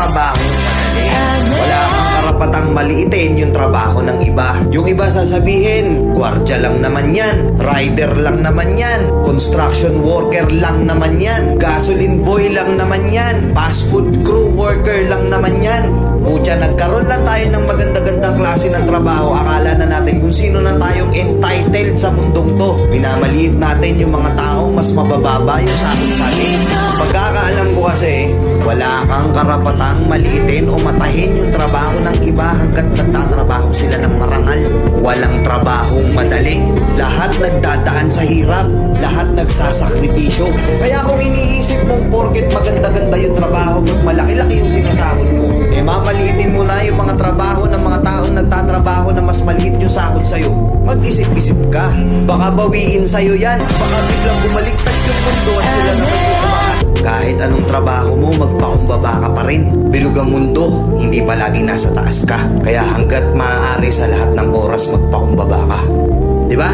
trabaho madali. Wala kang karapatang maliitin yung trabaho ng iba. Yung iba sasabihin, gwardiya lang naman yan, rider lang naman yan, construction worker lang naman yan, gasoline boy lang naman yan, fast food crew worker lang naman yan. Pucha, nagkaroon lang tayo ng maganda-gandang klase ng trabaho. Akala na natin kung sino na tayong entitled sa mundong to. Minamaliit natin yung mga taong mas mabababa yung sakit-sakit. Pagkakaalam ko kasi, wala kang karapatang maliitin o matahin yung trabaho ng iba hanggat nagtatrabaho sila ng marangal. Walang trabahong madali. Lahat nagdadaan sa hirap. Lahat nagsasakripisyo. Kaya kung iniisip mong porket maganda-ganda yung trabaho at malaki-laki yung sinasahod mo, mamaliitin mo na yung mga trabaho ng mga taong nagtatrabaho na mas maliit yung sahod sa'yo. Mag-isip-isip ka. Baka bawiin sa'yo yan. Baka biglang bumaliktad yung mundo at sila naman yung umangat. Kahit anong trabaho mo, magpakumbaba ka pa rin. Bilog ang mundo, hindi palaging nasa taas ka. Kaya hanggat maaari sa lahat ng oras, magpakumbaba ka. Diba?